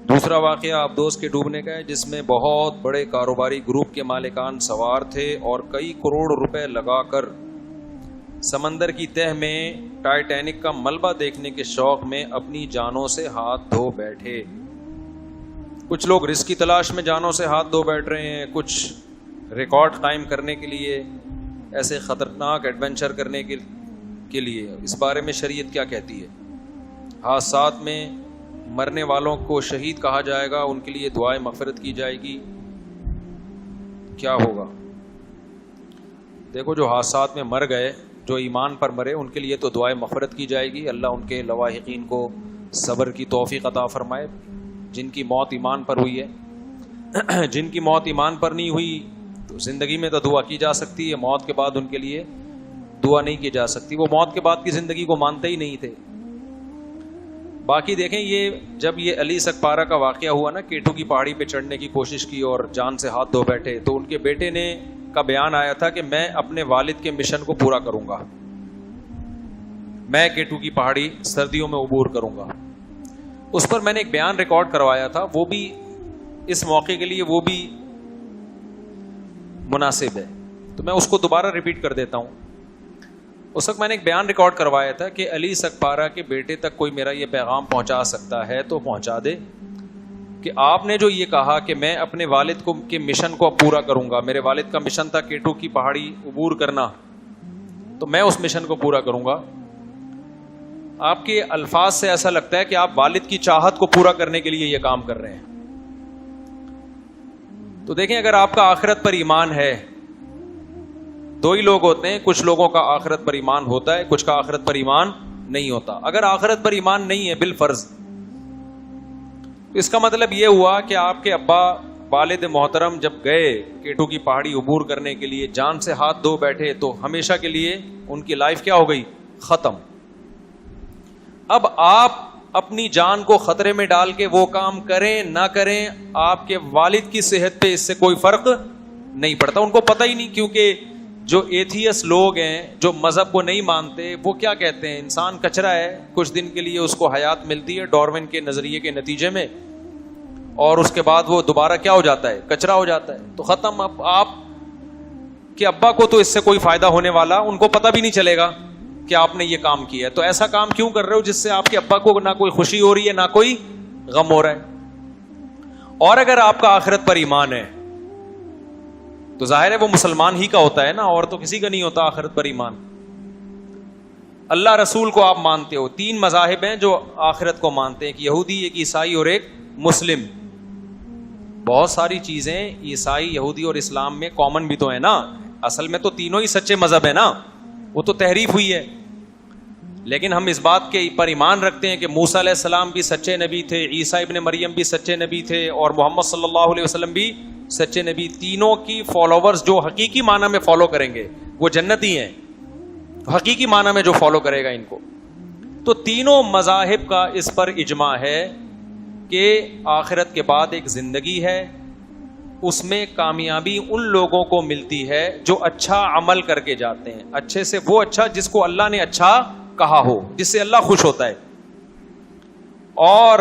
دوسرا واقعہ آبدوز کے ڈوبنے کا ہے، جس میں بہت بڑے کاروباری گروپ کے مالکان سوار تھے اور کئی کروڑ روپے لگا کر سمندر کی تہ میں ٹائٹینک کا ملبہ دیکھنے کے شوق میں اپنی جانوں سے ہاتھ دھو بیٹھے۔ کچھ لوگ رزق کی تلاش میں جانوں سے ہاتھ دھو بیٹھ رہے ہیں، کچھ ریکارڈ قائم کرنے کے لیے، ایسے خطرناک ایڈونچر کرنے کے لیے۔ اس بارے میں شریعت کیا کہتی ہے؟ حادثات میں مرنے والوں کو شہید کہا جائے گا، ان کے لیے دعائے مغفرت کی جائے گی، کیا ہوگا؟ دیکھو، جو حادثات میں مر گئے، جو ایمان پر مرے، ان کے لیے تو دعائے مغفرت کی جائے گی، اللہ ان کے لواحقین کو صبر کی توفیق عطا فرمائے۔ جن کی موت ایمان پر ہوئی ہے، جن کی موت ایمان پر نہیں ہوئی تو زندگی میں تو دعا کی جا سکتی ہے، موت کے بعد ان کے لیے دعا نہیں کی جا سکتی، وہ موت کے بعد کی زندگی کو مانتے ہی نہیں تھے۔ باقی دیکھیں، جب یہ علی سکپارہ کا واقعہ ہوا نا، کیٹو کی پہاڑی پہ چڑھنے کی کوشش کی اور جان سے ہاتھ دھو بیٹھے، تو ان کے بیٹے کا بیان آیا تھا کہ میں اپنے والد کے مشن کو پورا کروں گا، میں کیٹو کی پہاڑی سردیوں میں عبور کروں گا۔ اس پر میں نے ایک بیان ریکارڈ کروایا تھا، وہ بھی اس موقع کے لیے وہ بھی مناسب ہے، تو میں اس کو دوبارہ ریپیٹ کر دیتا ہوں۔ اس وقت میں نے ایک بیان ریکارڈ کروایا تھا کہ علی سکپارہ کے بیٹے تک کوئی میرا یہ پیغام پہنچا سکتا ہے تو پہنچا دے کہ آپ نے جو یہ کہا کہ میں اپنے والد کے مشن کو پورا کروں گا، میرے والد کا مشن تھا کیٹو کی پہاڑی عبور کرنا، تو میں اس مشن کو پورا کروں گا۔ آپ کے الفاظ سے ایسا لگتا ہے کہ آپ والد کی چاہت کو پورا کرنے کے لیے یہ کام کر رہے ہیں۔ تو دیکھیں، اگر آپ کا آخرت پر ایمان ہے، دو ہی لوگ ہوتے ہیں، کچھ لوگوں کا آخرت پر ایمان ہوتا ہے، کچھ کا آخرت پر ایمان نہیں ہوتا۔ اگر آخرت پر ایمان نہیں ہے بالفرض، تو اس کا مطلب یہ ہوا کہ آپ کے ابا والد محترم جب گئے کیٹو کی پہاڑی عبور کرنے کے لیے، جان سے ہاتھ دھو بیٹھے، تو ہمیشہ کے لیے ان کی لائف کیا ہو گئی؟ ختم۔ اب آپ اپنی جان کو خطرے میں ڈال کے وہ کام کریں نہ کریں، آپ کے والد کی صحت پہ اس سے کوئی فرق نہیں پڑتا۔ ان کو پتہ ہی نہیں، کیونکہ جو ایتھیس لوگ ہیں، جو مذہب کو نہیں مانتے، وہ کیا کہتے ہیں؟ انسان کچرا ہے، کچھ دن کے لیے اس کو حیات ملتی ہے ڈارون کے نظریے کے نتیجے میں، اور اس کے بعد وہ دوبارہ کیا ہو جاتا ہے؟ کچرا ہو جاتا ہے۔ تو ختم۔ اب آپ کے ابا کو تو اس سے کوئی فائدہ ہونے والا، ان کو پتہ بھی نہیں چلے گا کہ آپ نے یہ کام کیا ہے۔ تو ایسا کام کیوں کر رہے ہو جس سے آپ کے ابا کو نہ کوئی خوشی ہو رہی ہے، نہ کوئی غم ہو رہا ہے؟ اور اگر آپ کا آخرت پر ایمان ہے تو ظاہر ہے وہ مسلمان ہی کا ہوتا ہے نا، اور تو کسی کا نہیں ہوتا آخرت پر ایمان۔ اللہ رسول کو آپ مانتے ہو۔ تین مذاہب ہیں جو آخرت کو مانتے ہیں، ایک یہودی، ایک عیسائی اور ایک مسلم۔ بہت ساری چیزیں عیسائی، یہودی اور اسلام میں کامن بھی تو ہیں نا، اصل میں تو تینوں ہی سچے مذہب ہیں نا، وہ تو تحریف ہوئی ہے۔ لیکن ہم اس بات کے پر ایمان رکھتے ہیں کہ موسیٰ علیہ السلام بھی سچے نبی تھے، عیسیٰ ابن مریم بھی سچے نبی تھے، اور محمد صلی اللہ علیہ وسلم بھی سچے نبی۔ تینوں کی فالوورز جو حقیقی معنی میں فالو کریں گے وہ جنتی ہیں، حقیقی معنی میں جو فالو کرے گا ان کو۔ تو تینوں مذاہب کا اس پر اجماع ہے کہ آخرت کے بعد ایک زندگی ہے، اس میں کامیابی ان لوگوں کو ملتی ہے جو اچھا عمل کر کے جاتے ہیں۔ اچھے سے وہ اچھا جس کو اللہ نے اچھا کہا ہو، جس سے اللہ خوش ہوتا ہے، اور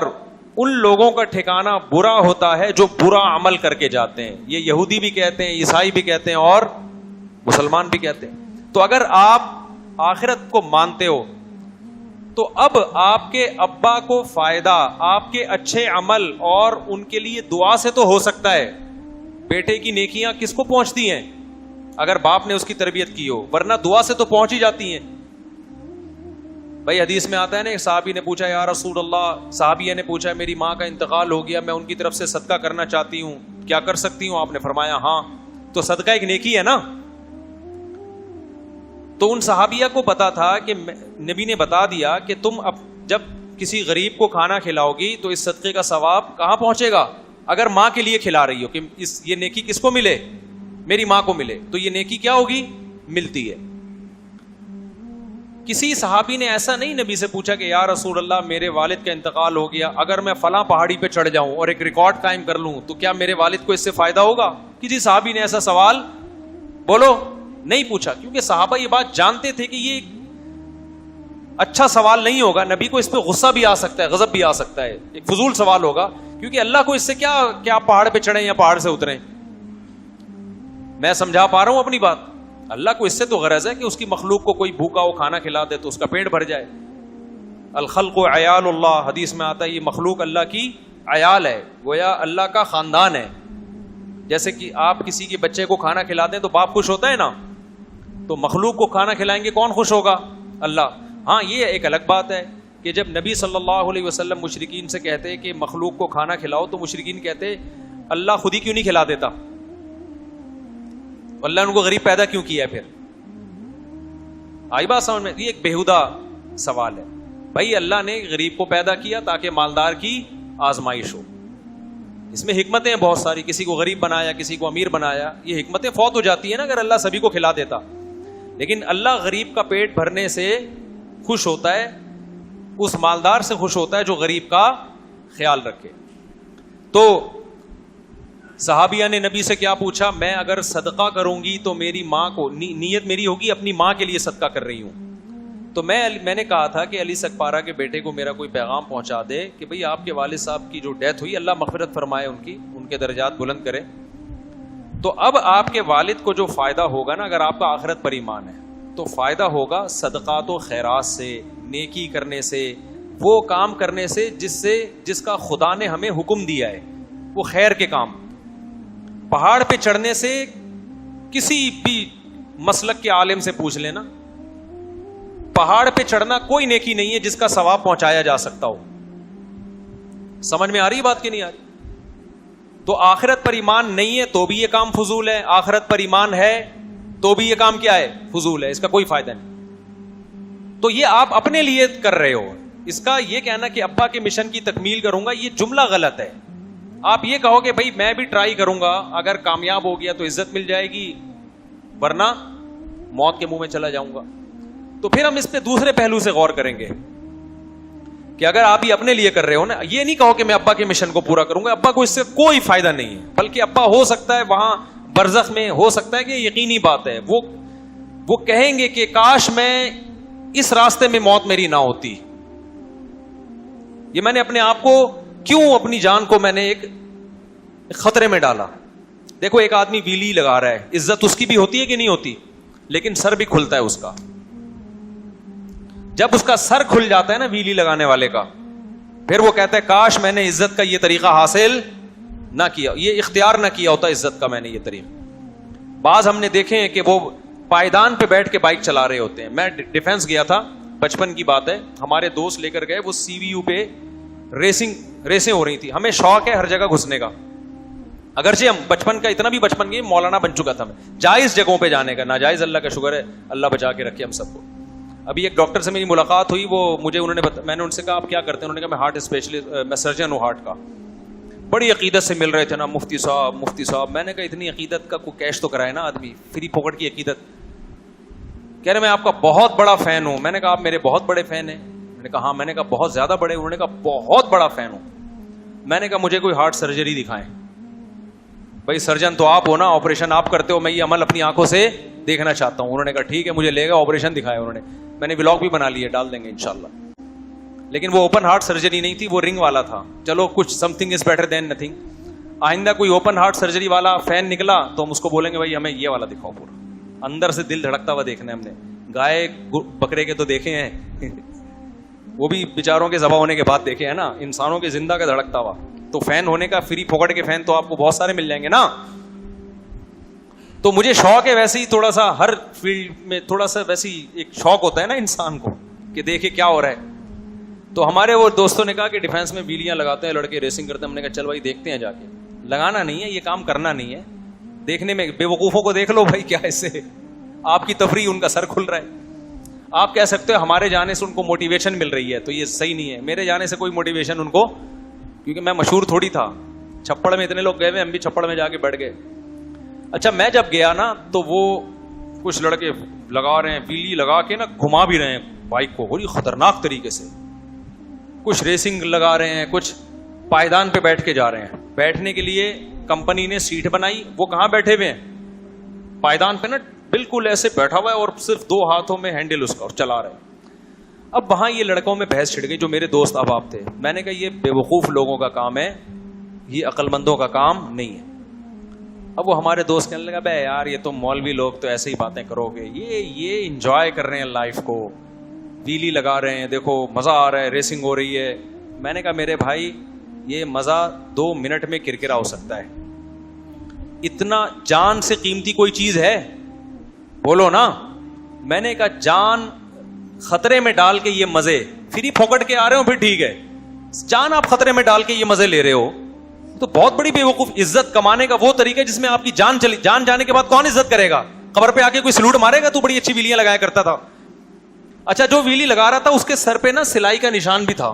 ان لوگوں کا ٹھکانہ برا ہوتا ہے جو برا عمل کر کے جاتے ہیں۔ یہ یہودی بھی کہتے ہیں، عیسائی بھی کہتے ہیں، اور مسلمان بھی کہتے ہیں۔ تو اگر آپ آخرت کو مانتے ہو تو اب آپ کے ابا کو فائدہ آپ کے اچھے عمل اور ان کے لیے دعا سے تو ہو سکتا ہے۔ بیٹے کی نیکیاں کس کو پہنچتی ہیں؟ اگر باپ نے اس کی تربیت کی ہو، ورنہ دعا سے تو پہنچ ہی جاتی ہیں۔ بھائی حدیث میں آتا ہے نا، ایک صحابی نے پوچھا، یا رسول اللہ، صحابیہ نے پوچھا میری ماں کا انتقال ہو گیا، میں ان کی طرف سے صدقہ کرنا چاہتی ہوں، کیا کر سکتی ہوں؟ آپ نے فرمایا ہاں۔ تو صدقہ ایک نیکی ہے نا۔ تو ان صحابیہ کو پتا تھا کہ نبی نے بتا دیا کہ تم اب جب کسی غریب کو کھانا کھلاؤ گی تو اس صدقے کا ثواب کہاں پہنچے گا؟ اگر ماں کے لیے کھلا رہی ہو کہ یہ نیکی کس کو ملے؟ میری ماں کو ملے، تو یہ نیکی کیا ہوگی؟ ملتی ہے۔ کسی صحابی نے ایسا نہیں نبی سے پوچھا کہ یا رسول اللہ میرے والد کا انتقال ہو گیا، اگر میں فلاں پہاڑی پہ چڑھ جاؤں اور ایک ریکارڈ قائم کر لوں تو کیا میرے والد کو اس سے فائدہ ہوگا؟ کسی صحابی نے ایسا سوال بولو نہیں پوچھا، کیونکہ صحابہ یہ بات جانتے تھے کہ یہ اچھا سوال نہیں ہوگا, نبی کو اس پہ غصہ بھی آ سکتا ہے, غضب بھی آ سکتا ہے, ایک فضول سوال ہوگا, کیونکہ اللہ کو اس سے کیا پہاڑ پہ چڑھیں یا پہاڑ سے اتریں. میں سمجھا پا رہا ہوں اپنی بات. اللہ کو اس سے تو غرض ہے کہ اس کی مخلوق کو کوئی بھوکا ہو کھانا کھلا دے تو اس کا پیٹ بھر جائے. الخلق عیال اللہ, حدیث میں آتا ہے یہ مخلوق اللہ کی عیال ہے, گویا اللہ کا خاندان ہے. جیسے کہ آپ کسی کے بچے کو کھانا کھلاتے ہیں تو باپ خوش ہوتا ہے نا, تو مخلوق کو کھانا کھلائیں گے کون خوش ہوگا؟ اللہ. ہاں یہ ایک الگ بات ہے کہ جب نبی صلی اللہ علیہ وسلم مشرکین سے کہتے کہ مخلوق کو کھانا کھلاؤ تو مشرکین کہتے اللہ خود ہی کیوں نہیں کھلا دیتا, اللہ نے ان کو غریب پیدا کیوں کیا ہے؟ پھر آئی بات سمجھ میں؟ یہ ایک بیہودہ سوال ہے. بھائی اللہ نے غریب کو پیدا کیا تاکہ مالدار کی آزمائش ہو, اس میں حکمتیں بہت ساری, کسی کو غریب بنایا کسی کو امیر بنایا, یہ حکمتیں فوت ہو جاتی ہیں نا اگر اللہ سبھی کو کھلا دیتا. لیکن اللہ غریب کا پیٹ بھرنے سے خوش ہوتا ہے, اس مالدار سے خوش ہوتا ہے جو غریب کا خیال رکھے. تو صحابیہ نے نبی سے کیا پوچھا, میں اگر صدقہ کروں گی تو میری ماں کو, نیت میری ہوگی اپنی ماں کے لیے صدقہ کر رہی ہوں, تو میں نے کہا تھا کہ علی سکپارہ کے بیٹے کو میرا کوئی پیغام پہنچا دے کہ بھئی آپ کے والد صاحب کی جو ڈیتھ ہوئی اللہ مغفرت فرمائے, ان کے درجات بلند کرے. تو اب آپ کے والد کو جو فائدہ ہوگا نا, اگر آپ کا آخرت پر ایمان ہے تو فائدہ ہوگا صدقات و خیرات سے, نیکی کرنے سے, وہ کام کرنے سے جس کا خدا نے ہمیں حکم دیا ہے, وہ خیر کے کام. پہاڑ پہ چڑھنے سے کسی بھی مسلک کے عالم سے پوچھ لینا, پہاڑ پہ چڑھنا کوئی نیکی نہیں ہے جس کا ثواب پہنچایا جا سکتا ہو. سمجھ میں آ رہی بات کہ نہیں آ رہی؟ تو آخرت پر ایمان نہیں ہے تو بھی یہ کام فضول ہے, آخرت پر ایمان ہے تو بھی یہ کام کیا ہے؟ فضول ہے, اس کا کوئی فائدہ نہیں. تو یہ آپ اپنے لیے کر رہے ہو. اس کا یہ کہنا کہ ابا کے مشن کی تکمیل کروں گا, یہ جملہ غلط ہے. آپ یہ کہو کہ بھائی میں بھی ٹرائی کروں گا, اگر کامیاب ہو گیا تو عزت مل جائے گی, ورنہ موت کے منہ میں چلا جاؤں گا. تو پھر ہم اس پہ دوسرے پہلو سے غور کریں گے کہ اگر آپ یہ اپنے لیے کر رہے ہو نا, یہ نہیں کہو کہ میں ابا کے مشن کو پورا کروں گا, ابا کو اس سے کوئی فائدہ نہیں ہے, بلکہ ابا ہو سکتا ہے وہاں برزخ میں, ہو سکتا ہے کہ یقینی بات ہے وہ کہیں گے کہ کاش میں اس راستے میں موت میری نہ ہوتی, یہ میں نے اپنے آپ کو کیوں, اپنی جان کو میں نے ایک خطرے میں ڈالا. دیکھو ایک آدمی ویلی لگا رہا ہے, عزت اس کی بھی ہوتی ہے کہ نہیں ہوتی, لیکن سر بھی کھلتا ہے اس کا. جب اس کا سر کھل جاتا ہے نا ویلی لگانے والے کا, پھر وہ کہتا ہے کاش میں نے عزت کا یہ طریقہ حاصل نہ کیا, یہ اختیار نہ کیا ہوتا عزت کا میں نے یہ طریقہ. بعض ہم نے دیکھے ہیں کہ وہ پائیدان پہ بیٹھ کے بائک چلا رہے ہوتے ہیں. میں ڈیفینس گیا تھا, بچپن کی بات ہے, ہمارے دوست لے کر گئے, وہ سی وی یو پہ ریسیں ہو رہی تھی. ہمیں شوق ہے ہر جگہ گھسنے کا, اگرچہ ہم بچپن کا اتنا بھی بچپن گئے مولانا بن چکا تھا میں, جائز جگہوں پہ جانے کا, ناجائز اللہ کا شکر ہے اللہ بچا کے رکھے ہم سب کو. ابھی ایک ڈاکٹر سے میری ملاقات ہوئی, وہ مجھے میں نے ان سے کہا آپ کیا کرتے ہیں؟ انہوں نے کہا میں ہارٹ اسپیشلسٹ, میں سرجن ہوں ہارٹ کا. بڑی عقیدت سے مل رہے تھے نا, مفتی صاحب. میں نے کہا اتنی عقیدت کا کوئی کیش تو کرائے نا آدمی, فری پوکٹ کی عقیدت. کہہ رہے میں آپ کا بہت بڑا فین ہوں. میں نے کہا آپ میرے بہت بڑے فین ہیں؟ میں نے کہا ہاں. میں نے کہا بہت زیادہ بڑے؟ انہوں نے کہا بہت بڑا فین ہوں. میں نے کہا مجھے کوئی ہارٹ سرجری دکھائیں. بھائی سرجن تو آپ ہو نا, آپریشن آپ کرتے ہو, میں یہ عمل اپنی آنکھوں سے دیکھنا چاہتا ہوں. انہوں نے کہا ٹھیک ہے, مجھے لے گا, آپریشن دکھایا انہوں نے. میں نے ولاگ بھی بنا لیے, ڈال دیں گے انشاءاللہ. لیکن وہ اوپن ہارٹ سرجری نہیں تھی, وہ رنگ والا تھا. چلو کچھ some thing is better than nothing. آئندہ کوئی اوپن ہارٹ سرجری والا فین نکلا تو ہم اس کو بولیں گے بھائی ہمیں یہ والا دکھاؤ, پورا اندر سے دل دھڑکتا ہوا دیکھنا ہے ہم نے. گائے بکرے کے تو دیکھے ہیں, وہ بھی بیچاروں کے ذبح ہونے کے بعد دیکھے ہیں نا, انسانوں کے زندہ کا دھڑکتا ہوا. تو فین ہونے کا, فری پھوکٹ کے فین تو آپ کو بہت سارے مل جائیں گے نا. تو مجھے شوق ہے ویسے ہی تھوڑا سا, ہر فیلڈ میں تھوڑا سا ویسے ہی ایک شوق ہوتا ہے نا انسان کو کہ دیکھے کیا ہو رہا ہے. تو ہمارے وہ دوستوں نے کہا کہ ڈیفینس میں ویلیاں لگاتے ہیں لڑکے, ریسنگ کرتے ہیں. ہم نے کہا چل بھائی دیکھتے ہیں جا کے. لگانا نہیں ہے, یہ کام کرنا نہیں ہے, دیکھنے میں بے وقوفوں کو دیکھ لو بھائی, کیا اس سے آپ کی تفریح, ان کا سر کھل رہا ہے. آپ کہہ سکتے ہو ہمارے جانے سے ان کو موٹیویشن مل رہی ہے, تو یہ صحیح نہیں ہے. میرے جانے سے کوئی موٹیویشن ان کو, کیونکہ میں مشہور تھوڑی تھا. چھپڑ میں اتنے لوگ گئے ہوئے, ہم بھی چھپڑ میں جا کے بیٹھ گئے. اچھا میں جب گیا نا تو وہ کچھ لڑکے لگا رہے ہیں, ویلی لگا کے نا گھما بھی رہے ہیں بائک کو بڑی خطرناک طریقے سے. کچھ ریسنگ لگا رہے ہیں, کچھ پائیدان پہ بیٹھ کے جا رہے ہیں. بیٹھنے کے لیے کمپنی نے سیٹ بنائی, وہ کہاں بیٹھے ہوئے ہیں؟ پائیدان پہ نا, بالکل ایسے بیٹھا ہوا ہے اور صرف 2 ہاتھوں میں ہینڈل اس کا, اور چلا رہے ہیں. اب وہاں یہ لڑکوں میں بحث چھڑ گئی جو میرے دوست احباب تھے. میں نے کہا یہ بے وقوف لوگوں کا کام ہے, یہ عقل مندوں کا کام نہیں ہے. اب وہ ہمارے دوست کہنے لگا بے یار یہ تو مولوی لوگ تو ایسے ہی باتیں کرو گے, یہ انجوائے کر رہے ہیں لائف کو, ویلی لگا رہے ہیں, دیکھو مزہ آ رہا ہے, ریسنگ ہو رہی ہے. میں نے کہا میرے بھائی یہ مزہ 2 منٹ میں کرکرا ہو سکتا ہے, اتنا جان سے قیمتی کوئی چیز ہے؟ بولو نا. میں نے کہا جان خطرے میں ڈال کے یہ مزے فری پھوکٹ کے آ رہے ہو پھر ٹھیک ہے, جان آپ خطرے میں ڈال کے یہ مزے لے رہے ہو تو بہت بڑی بے وقوف. عزت کمانے کا وہ طریقہ جس میں آپ کی جان چلی, جان جانے کے بعد کون عزت کرے گا؟ قبر پہ آ کے کوئی سلوٹ مارے گا؟ تو بڑی اچھی ویلیاں لگایا کرتا تھا. اچھا جو ویلی لگا رہا تھا اس کے سر پہ نا سلائی کا نشان بھی تھا,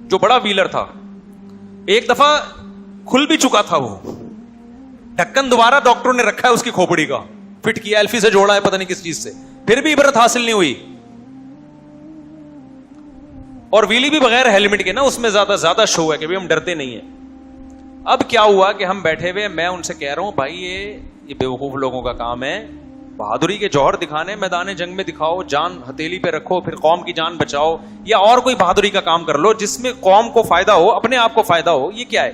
جو بڑا ویلر تھا. ایک دفعہ کھل بھی چکا تھا وہ ڈھکن, دوبارہ ڈاکٹروں نے رکھا ہے اس کی کھوپڑی کا, فٹ کیا, ایلفی سے جوڑا ہے پتہ نہیں کس چیز سے, پھر بھی عبرت حاصل نہیں ہوئی. اور ویلی بھی بغیر ہیلمٹ کے نا, اس میں زیادہ شو ہے کہ ہم ڈرتے نہیں ہیں. اب کیا ہوا کہ ہم بیٹھے ہوئے, میں ان سے کہہ رہا ہوں بھائی یہ بے وقوف لوگوں کا کام ہے, بہادری کے جوہر دکھانے میدان جنگ میں دکھاؤ, جان ہتھیلی پہ رکھو, پھر قوم کی جان بچاؤ, یا اور کوئی بہادری کا کام کر لو جس میں قوم کو فائدہ ہو, اپنے آپ کو فائدہ ہو. یہ کیا ہے؟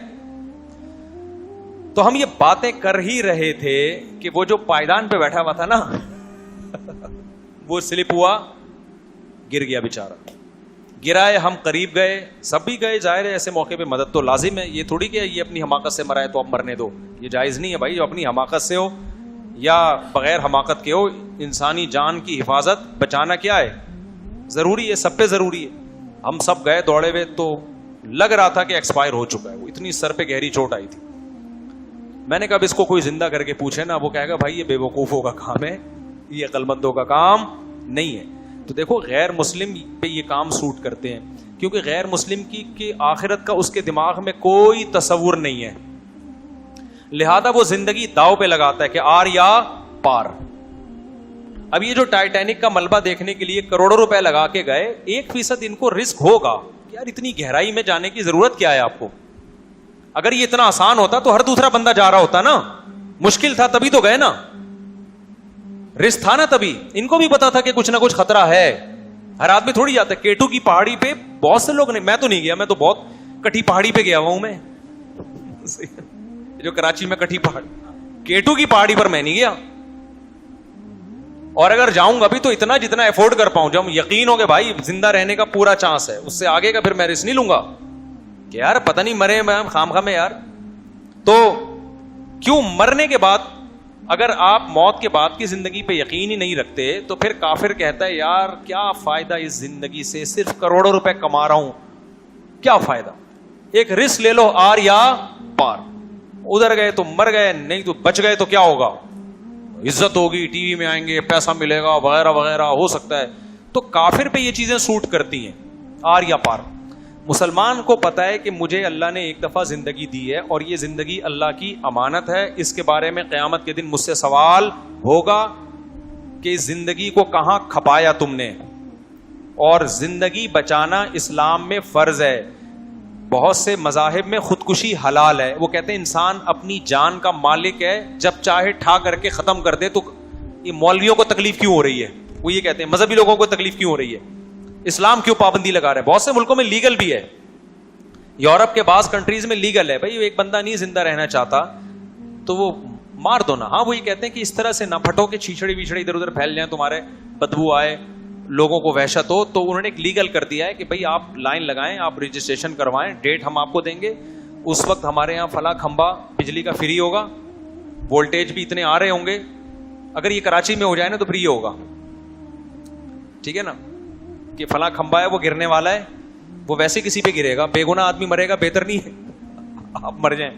تو ہم یہ باتیں کر ہی رہے تھے کہ وہ جو پائیدان پہ بیٹھا ہوا تھا نا وہ سلپ ہوا, گر گیا بیچارہ. گرائے, ہم قریب گئے, سب بھی گئے, ظاہر ہے ایسے موقع پہ مدد تو لازم ہے. یہ تھوڑی کہ یہ اپنی حماقت سے مرا ہے تو اب مرنے دو, یہ جائز نہیں ہے بھائی. جو اپنی حماقت سے ہو یا بغیر حماقت کے ہو, انسانی جان کی حفاظت بچانا کیا ہے, ضروری ہے, سب پہ ضروری ہے. ہم سب گئے دوڑے ہوئے, تو لگ رہا تھا کہ ایکسپائر ہو چکا ہے, وہ اتنی سر پہ گہری چوٹ آئی تھی. میں نے کہا اب اس کو کوئی زندہ کر کے پوچھے نا, وہ کہے گا بھائی یہ بے وقوفوں کا کام ہے, یہ عقل مندوں کا کام نہیں ہے. تو دیکھو غیر مسلم پہ یہ کام سوٹ کرتے ہیں, کیونکہ غیر مسلم کی آخرت کا اس کے دماغ میں کوئی تصور نہیں ہے, لہذا وہ زندگی داؤ پہ لگاتا ہے کہ آر یا پار. اب یہ جو ٹائٹینک کا ملبہ دیکھنے کے لیے کروڑوں روپے لگا کے گئے, 1% ان کو رسک ہوگا کہ یار اتنی گہرائی میں جانے کی ضرورت کیا ہے آپ کو. اگر یہ اتنا آسان ہوتا تو ہر دوسرا بندہ جا رہا ہوتا نا, مشکل تھا تبھی تو گئے نا, رسک تھا نا تبھی. ان کو بھی پتا تھا کہ کچھ نہ کچھ خطرہ ہے, ہر آدمی تھوڑی جاتا ہے. کیٹو کی پہاڑی پہ بہت سے لوگ نے, میں تو نہیں گیا, میں تو بہت کٹھی پہاڑی پہ گیا ہوا ہوں, میں جو کراچی میں کٹھی پہاڑ, کیٹو کی پہاڑی پر میں نہیں گیا. اور اگر جاؤں گا بھی تو اتنا جتنا افورڈ کر پاؤں, جب یقین ہو کہ بھائی زندہ رہنے کا پورا چانس ہے, اس سے آگے کا پھر میں رسک نہیں لوں گا کہ یار پتہ نہیں مرے میں خام خام میں یار. تو کیوں مرنے کے بعد اگر آپ موت کے بعد کی زندگی پہ یقین ہی نہیں رکھتے تو پھر کافر کہتا ہے یار کیا فائدہ اس زندگی سے, صرف کروڑوں روپے کما رہا ہوں, کیا فائدہ. ایک رسک لے لو, آر یا پار. ادھر گئے تو مر گئے, نہیں تو بچ گئے تو کیا ہوگا, عزت ہوگی, ٹی وی میں آئیں گے, پیسہ ملے گا وغیرہ وغیرہ ہو سکتا ہے. تو کافر پہ یہ چیزیں سوٹ کرتی ہیں, آر یا پار. مسلمان کو پتا ہے کہ مجھے اللہ نے ایک دفعہ زندگی دی ہے اور یہ زندگی اللہ کی امانت ہے, اس کے بارے میں قیامت کے دن مجھ سے سوال ہوگا کہ اس زندگی کو کہاں کھپایا تم نے. اور زندگی بچانا اسلام میں فرض ہے. بہت سے مذاہب میں خودکشی حلال ہے, وہ کہتے ہیں انسان اپنی جان کا مالک ہے, جب چاہے ٹھا کر کے ختم کر دے. تو یہ مولویوں کو تکلیف کیوں ہو رہی ہے, وہ یہ کہتے ہیں مذہبی لوگوں کو تکلیف کیوں ہو رہی ہے, اسلام کیوں پابندی لگا رہے ہیں. بہت سے ملکوں میں لیگل بھی ہے, یورپ کے بعض کنٹریز میں لیگل ہے. بھائی ایک بندہ نہیں زندہ رہنا چاہتا تو وہ مار دو نا. ہاں وہ یہ کہتے ہیں کہ اس طرح سے نہ پھٹو کہ چھیچڑی ویچڑی ادھر ادھر پھیل جائیں, تمہارے بدبو آئے, لوگوں کو وحشت ہو. تو انہوں نے ایک لیگل کر دیا ہے کہ بھائی آپ لائن لگائیں, آپ رجسٹریشن کروائیں, ڈیٹ ہم آپ کو دیں گے, اس وقت ہمارے یہاں فلاں کھمبا بجلی کا فری ہوگا, وولٹیج بھی اتنے آ رہے ہوں گے. اگر یہ کراچی میں ہو جائے نا تو فری ہوگا, ٹھیک ہے نا, کہ فلاں کھمبا ہے وہ گرنے والا ہے, وہ ویسے کسی پہ گرے گا, بے گناہ آدمی مرے گا, بہتر نہیں ہے آپ مر جائیں.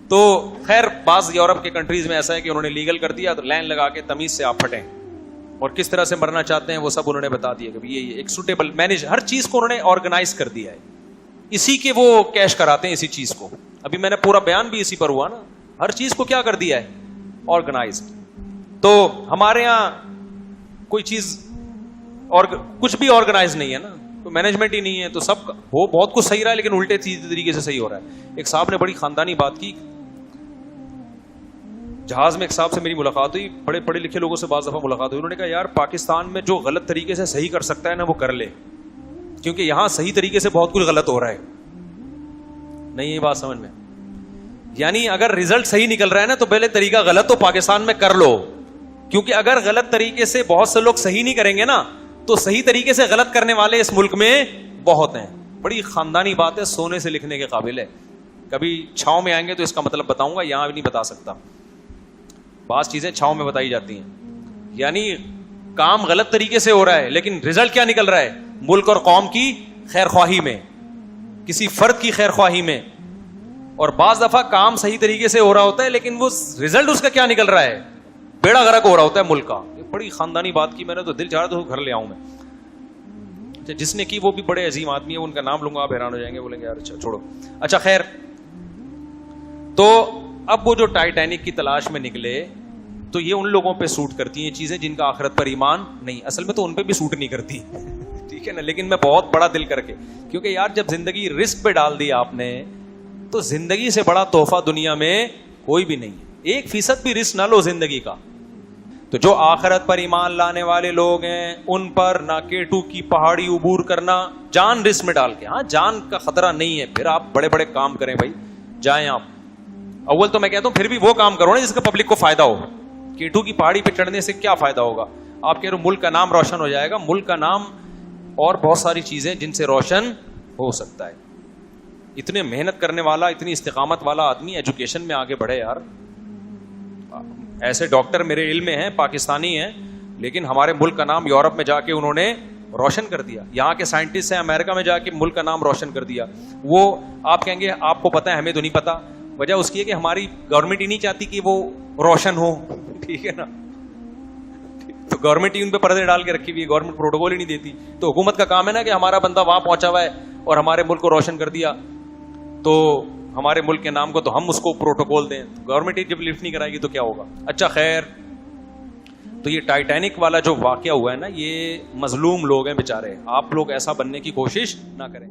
تو خیر بعض یورپ کے کنٹریز میں ایسا ہے کہ انہوں نے لیگل کر دیا, تو لائن لگا کے تمیز سے آپ پھٹیں, اور کس طرح سے مرنا چاہتے ہیں وہ سب انہوں نے بتا دیا کہ یہ ایک سوٹیبل مینیج, ہر چیز کو انہوں نے آرگنائز کر دیا ہے. اسی کے وہ کیش کراتے ہیں اسی چیز کو. ابھی میں نے پورا بیان بھی اسی پر ہوا نا, ہر چیز کو کیا کر دیا ہے, آرگنائزڈ. تو ہمارے یہاں کوئی چیز اور کچھ بھی آرگنائز نہیں ہے نا, تو مینجمنٹ ہی نہیں ہے, تو سب وہ بہت کچھ صحیح رہا ہے لیکن الٹے طریقے سے صحیح ہو رہا ہے. ایک صاحب نے بڑی خاندانی بات کی, جہاز میں ایک صاحب سے میری ملاقات ہوئی, بڑے پڑھے لکھے لوگوں سے بعض دفعہ ملاقات ہوئی, انہوں نے کہا یار پاکستان میں جو غلط طریقے سے صحیح کر سکتا ہے نا وہ کر لے, کیونکہ یہاں صحیح طریقے سے بہت کچھ غلط ہو رہا ہے. نہیں یہ بات سمجھ میں, یعنی اگر رزلٹ صحیح نکل رہا ہے نا تو پہلے طریقہ غلط تو پاکستان میں کر لو, کیونکہ اگر غلط طریقے سے بہت سے لوگ صحیح نہیں کریں گے نا تو صحیح طریقے سے غلط کرنے والے اس ملک میں بہت ہیں. بڑی خاندانی بات ہے, سونے سے لکھنے کے قابل ہے. کبھی چھاؤں میں آئیں گے تو اس کا مطلب بتاؤں گا, یہاں بھی نہیں بتا سکتا. بعض چیزیں چھاؤں میں بتائی جاتی ہیں. یعنی کام غلط طریقے سے ہو رہا ہے لیکن رزلٹ کیا نکل رہا ہے, ملک اور قوم کی خیر خواہی میں, کسی فرد کی خیر خواہی میں. اور بعض دفعہ کام صحیح طریقے سے ہو رہا ہوتا ہے لیکن وہ رزلٹ اس کا کیا نکل رہا ہے, بیڑا غرق ہو رہا ہوتا ہے ملک کا. یہ بڑی خاندانی بات کی میں نے, تو دل چاہ رہا تو گھر لے آؤں میں. جس نے کی وہ بھی بڑے عظیم آدمی ہے, ان کا نام لوں گا آپ حیران ہو جائیں گے, بولیں گے یار اچھا چھوڑو. اچھا خیر, تو اب وہ جو ٹائٹینک کی تلاش میں نکلے تو یہ ان لوگوں پہ سوٹ کرتی ہیں چیزیں جن کا آخرت پر ایمان نہیں. اصل میں تو ان پہ بھی سوٹ نہیں کرتی, ٹھیک ہے نا, لیکن میں بہت بڑا دل کر کے, کیونکہ یار جب زندگی رسک پہ ڈال دی آپ نے تو زندگی سے بڑا تحفہ دنیا میں کوئی بھی نہیں ہے. 1% بھی رسک نہ لو زندگی کا. تو جو آخرت پر ایمان لانے والے لوگ ہیں ان پر نہ K2 کی پہاڑی عبور کرنا جان رسک میں ڈال کے. ہاں جان کا خطرہ نہیں ہے, پھر آپ بڑے بڑے کام کریں بھائی, جائیں آپ. اول تو میں کہتا ہوں پھر بھی وہ کام کرو نا جس کا پبلک کو فائدہ ہو. K2 کی پہاڑی پہ چڑھنے سے کیا فائدہ ہوگا, آپ کہہ رہے ہو ملک کا نام روشن ہو جائے گا. ملک کا نام اور بہت ساری چیزیں جن سے روشن ہو سکتا ہے. اتنے محنت کرنے والا, اتنی استقامت والا آدمی ایجوکیشن میں آگے بڑھے یار. ایسے ڈاکٹر میرے علم میں ہیں پاکستانی ہیں, لیکن ہمارے ملک کا نام یورپ میں جا کے انہوں نے روشن کر دیا. یہاں کے سائنٹسٹ ہیں امریکہ میں جا کے ملک کا نام روشن کر دیا. وہ آپ کہیں گے آپ کو پتا ہے ہمیں تو نہیں پتا. وجہ اس کی ہے کہ ہماری گورنمنٹ ہی نہیں چاہتی کہ وہ روشن ہو, ٹھیک ہے نا. تو گورنمنٹ ہی ان پہ پردے ڈال کے رکھی ہوئی ہے, گورنمنٹ پروٹوکول ہی نہیں دیتی. تو حکومت کا کام ہے نا کہ ہمارا بندہ وہاں پہنچا ہوا ہے اور ہمارے ملک کو روشن کر دیا, تو ہمارے ملک کے نام کو تو ہم اس کو پروٹوکول دیں. گورنمنٹ ہی جب لفٹ نہیں کرائے گی تو کیا ہوگا. اچھا خیر, تو یہ ٹائٹینک والا جو واقعہ ہوا ہے نا, یہ مظلوم لوگ ہیں بیچارے. آپ لوگ ایسا بننے کی کوشش نہ کریں.